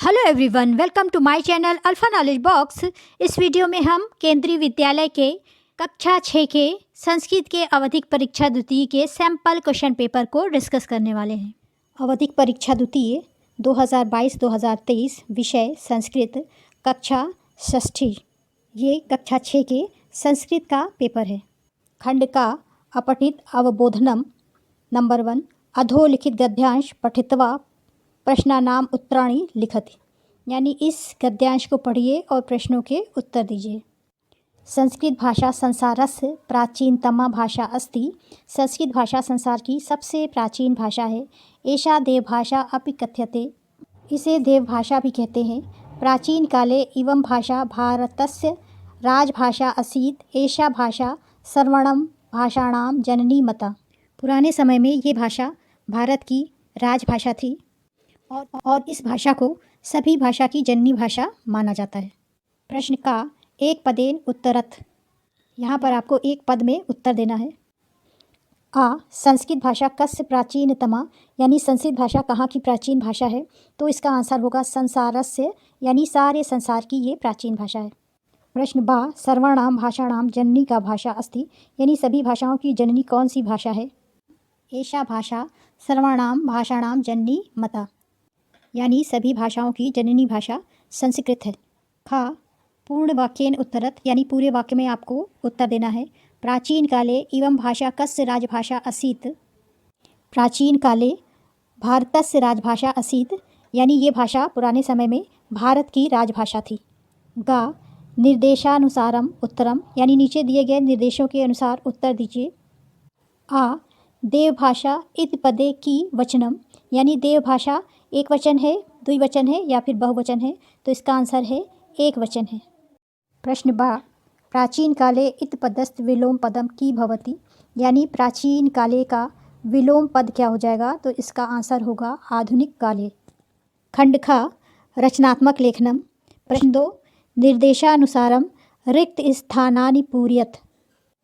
Hello everyone, welcome to my channel alpha knowledge box. इस video में हम केंद्रीय विद्यालय के कक्षा 6 के संस्कृत के आवधिक परीक्षा द्वितीय के सैंपल क्वेश्चन पेपर को डिस्कस करने वाले हैं। आवधिक परीक्षा द्वितीय 2022-2023 विषय संस्कृत, कक्षा षष्ठी। ये कक्षा 6 के संस्कृत का पेपर है। खंड का अपठित अवबोधनम नंबर 1, अधोलिखित गद्यांश पठित्वा प्रश्नानाम उत्तराणि लिखति, यानी इस गद्यांश को पढ़िए और प्रश्नों के उत्तर दीजिए। संस्कृत भाषा संसारस्य प्राचीनतमा भाषा अस्ति। संस्कृत भाषा संसार की सबसे प्राचीन भाषा है। एषा देवभाषा अपि कथ्यते, इसे देवभाषा भी कहते हैं। प्राचीन काले इवं भाषा भारतस्य राजभाषा आसीत्। एषा भाषा सर्वणं भाषाणां जननी मता। पुराने समय में ये भाषा भारत की राजभाषा थी और इस भाषा को सभी भाषा की जननी भाषा माना जाता है। प्रश्न का एक पदेन उत्तरत, यहाँ पर आपको एक पद में उत्तर देना है। आ, संस्कृत भाषा कस्य प्राचीनतमा, यानी संस्कृत भाषा कहाँ की प्राचीन भाषा है, तो इसका आंसर होगा संसारस्य, यानी सारे संसार की ये प्राचीन भाषा है। प्रश्न बा, सर्वाणाम भाषाणाम जननी का भाषा अस्ति, यानी सभी भाषाओं की जननी कौन सी भाषा है। एषा भाषा सर्वाणाम भाषाणाम जननी मता, यानी सभी भाषाओं की जननी भाषा संस्कृत है। खा, पूर्ण वाक्येन उत्तरत, यानी पूरे वाक्य में आपको उत्तर देना है। प्राचीन काले इवं भाषा कस्य राजभाषा आसीत्। प्राचीन काले भारतस्य राजभाषा आसीत्, यानी ये भाषा पुराने समय में भारत की राजभाषा थी। गा, निर्देशानुसारम उत्तरम, यानी नीचे दिए गए निर्देशों के अनुसार उत्तर दीजिए। आ, देवभाषा इति पदे की वचनम, यानी देवभाषा एक वचन है, द्विवचन है या फिर बहुवचन है, तो इसका आंसर है एक वचन है। प्रश्न बा, प्राचीन काले इत पदस्थ विलोम पदम की भवति, यानी प्राचीन काले का विलोम पद क्या हो जाएगा, तो इसका आंसर होगा आधुनिक काले। खंड खा, रचनात्मक लेखनम। प्रश्न 2, निर्देशानुसारम रिक्त स्थानानि पूरयत।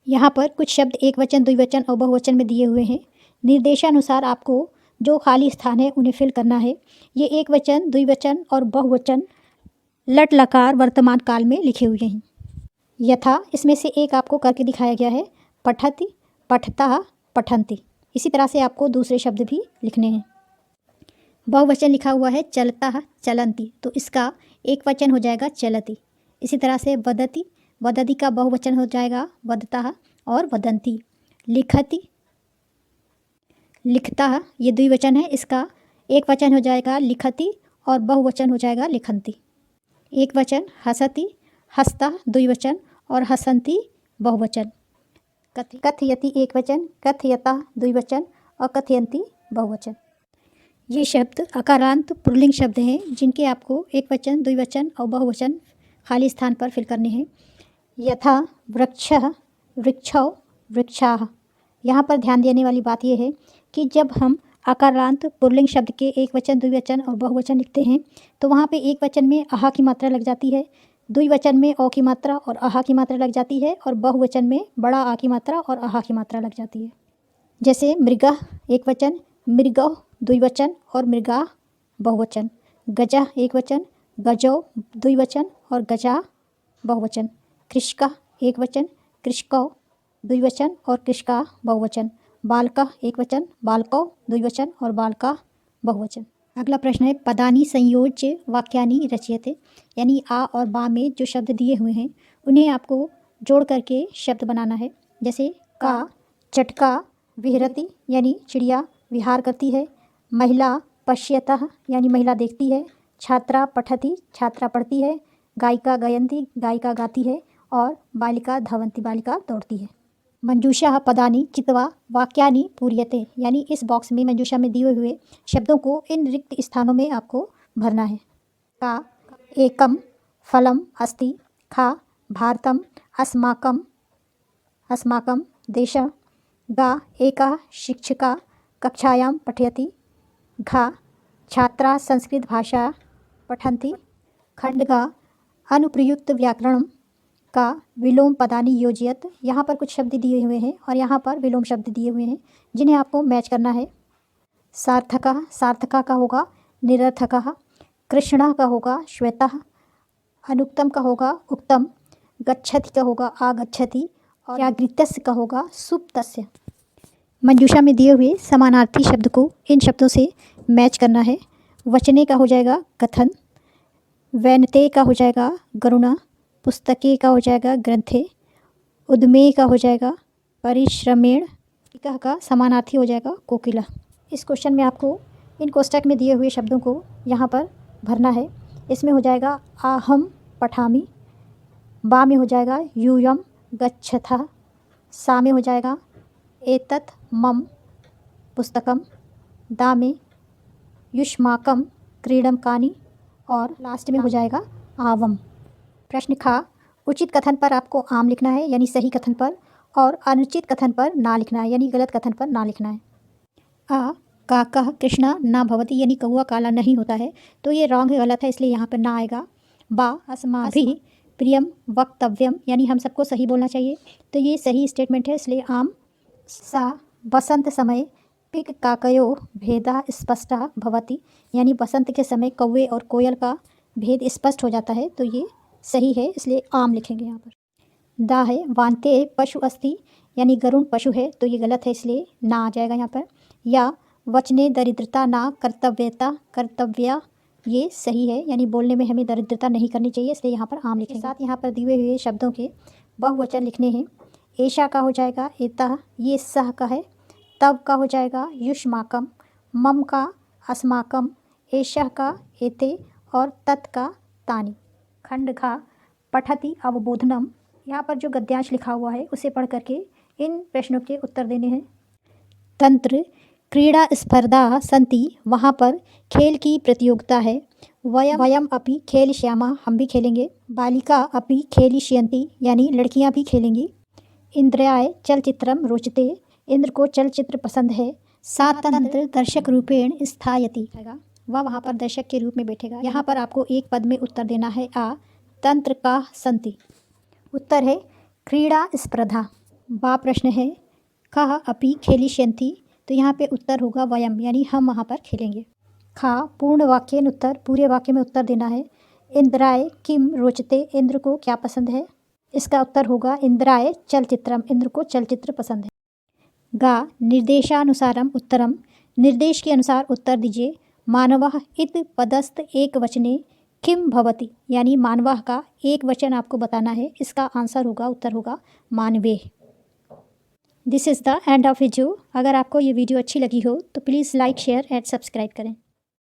यहाँ पर कुछ शब्द एक वचन, द्विवचन और बहुवचन में दिए हुए हैं। निर्देशानुसार आपको जो खाली स्थान है उन्हें फिल करना है। ये एक वचन, द्विवचन और बहुवचन लट लकार वर्तमान काल में लिखे हुए हैं। यथा, इसमें से एक आपको करके दिखाया गया है, पठति, पठता, पठन्ति। इसी तरह से आपको दूसरे शब्द भी लिखने हैं। बहुवचन लिखा हुआ है चलता, चलन्ति, तो इसका एक वचन हो जाएगा चलति। इसी तरह से वदति, वदति का बहुवचन हो जाएगा वदता और वदन्ति। लिखति, लिखता, ये द्विवचन है, इसका एक वचन हो जाएगा लिखति और बहुवचन हो जाएगा लिखन्ति। एक वचन हसति, हसता द्विवचन और हसन्ति बहुवचन। कथयति एक वचन, कथयता द्विवचन और कथयन्ति बहुवचन। ये शब्द अकारांत पुल्लिंग शब्द हैं जिनके आपको एक वचन, द्विवचन और बहुवचन खाली स्थान पर फिल करने हैं। यथा वृक्षः, वृक्षौ, वृक्षाः। यहाँ पर ध्यान देने वाली बात यह है कि जब हम अकारांत पुल्लिंग शब्द के एक वचन, द्विवचन और बहुवचन लिखते हैं तो वहाँ पे एक वचन में अहा की मात्रा लग जाती है, द्विवचन में औ की मात्रा और अहा की मात्रा लग जाती है और बहुवचन में बड़ा आ की मात्रा और अहा की मात्रा लग जाती है। जैसे मृगः एक वचन, मृगौ द्विवचन और मृगा बहुवचन। गजः एक वचन, गजौ द्विवचन और गजा बहुवचन। कृषकः एक वचन, कृषकौ द्विवचन और कृषका बहुवचन। बालका एक वचन, बालकौ द्विवचन और बालका बहुवचन। अगला प्रश्न है, पदानि संयोज्य वाक्यानि रचयते, यानी आ और बा में जो शब्द दिए हुए हैं उन्हें आपको जोड़ करके शब्द बनाना है। जैसे का, चटका विहरति, यानी चिड़िया विहार करती है। महिला पश्यतः, यानी महिला देखती है। छात्रा पठति, छात्रा पढ़ती है। गायिका गायन्ति, गायिका गाती है। और बालिका धावन्ति, बालिका दौड़ती है। मंजूषा पदानि चित्वा वाक्यानि पूर्यते, यानी इस बॉक्स में मंजूषा में दिए हुए शब्दों को इन रिक्त स्थानों में आपको भरना है। का, एकम फलम अस्ति। खा, भारतम अस्माकं, अस्माकं देशः। गा, एका शिक्षिका कक्षायां पठयति। घा, छात्रा संस्कृत भाषा पठन्ति। खंड गा, अनुप्रयुक्त व्याकरणम का विलोम पदानि योजयत। यहाँ पर कुछ शब्द दिए हुए हैं और यहाँ पर विलोम शब्द दिए हुए हैं जिन्हें आपको मैच करना है। सार्थकः, सार्थका का होगा निरर्थकः। कृष्णा का होगा श्वेतः, अनुक्तम का होगा उक्तम, गच्छति का होगा आगच्छति और जागृतस्य का होगा सुप्तस्य। मंजूषा में दिए हुए समानार्थी शब्द को इन शब्दों से मैच करना है। वचने का हो जाएगा कथन, वैनते का हो जाएगा गरुणा, पुस्तके का हो जाएगा ग्रंथे, उद्मे का हो जाएगा परिश्रमेण, का समानार्थी हो जाएगा कोकिला। इस क्वेश्चन में आपको इन कोष्टक में दिए हुए शब्दों को यहाँ पर भरना है। इसमें हो जाएगा आहम पठामि, बा में हो जाएगा यूयम गच्छथा, सा में हो जाएगा एतत् मम पुस्तकम, दा में युष्माकम क्रीडनकानि और लास्ट में हो जाएगा आवम। प्रश्न खा, उचित कथन पर आपको आम लिखना है यानी सही कथन पर, और अनुचित कथन पर ना लिखना है यानी गलत कथन पर ना लिखना है। आ काकः कृष्णा ना भवति यानी कौआ काला नहीं होता है, तो ये रॉन्ग है, गलत है, इसलिए यहाँ पर ना आएगा। बा अस्माभिः प्रियम वक्तव्यम यानी हम सबको सही बोलना चाहिए, तो ये सही स्टेटमेंट है, इसलिए आम। सा बसंत समय पिक काकयो भेदा स्पष्टः भवति यानी बसंत के समय कौवे और कोयल का भेद स्पष्ट हो जाता है, तो ये सही है, इसलिए आम लिखेंगे यहाँ पर। दा है वान्ते पशु अस्ति यानी गरुण पशु है, तो ये गलत है, इसलिए ना आ जाएगा यहाँ पर। या वचने दरिद्रता ना कर्तव्यता कर्तव्या, ये सही है, यानी बोलने में हमें दरिद्रता नहीं करनी चाहिए, इसलिए यहाँ पर आम लिखेंगे। साथ यहाँ पर दिए हुए शब्दों के बहुवचन लिखने हैं। ऐशा का हो जाएगा एतः, ये सह का है। तब का हो जाएगा युष्माकम, मम का अस्माकम, ऐशः का एते और तत् का तानि। खंड खा पठति अवबोधनम, यहाँ पर जो गद्यांश लिखा हुआ है उसे पढ़ करके इन प्रश्नों के उत्तर देने हैं। तंत्र क्रीड़ा स्पर्धा सन्ति, वहाँ पर खेल की प्रतियोगिता है। वयम अपि खेलिष्यामः, हम भी खेलेंगे। बालिका अपि खेलिष्यन्ति यानी लड़कियाँ भी खेलेंगी। इंद्रियाय चलचित्रम रोचते, इंद्र को चलचित्र पसंद है। सा तंत्र दर्शक रूपेण स्थायति, वह वहाँ पर दर्शक के रूप में बैठेगा। यहाँ पर आपको एक पद में उत्तर देना है। आ तंत्र का सन्ति, उत्तर है क्रीड़ा स्पर्धा। बा प्रश्न है कः अपि खेलिष्यन्ति, तो यहाँ पे उत्तर होगा वयम यानी हम वहाँ पर खेलेंगे। खा पूर्ण वाक्येन उत्तर, पूरे वाक्य में उत्तर देना है। इंद्राय किम रोचते, इंद्र को क्या पसंद है, इसका उत्तर होगा इंद्राय चलचित्रम, इंद्र को चलचित्र पसंद है। गा निर्देशानुसारम उत्तरम, निर्देश के अनुसार उत्तर दीजिए। मानवः इत पदस्थ एक वचने किम भवति यानी मानवः का एक वचन आपको बताना है, इसका आंसर होगा, उत्तर होगा मानवे। This is the end of video. अगर आपको ये वीडियो अच्छी लगी हो तो please like share and subscribe करें।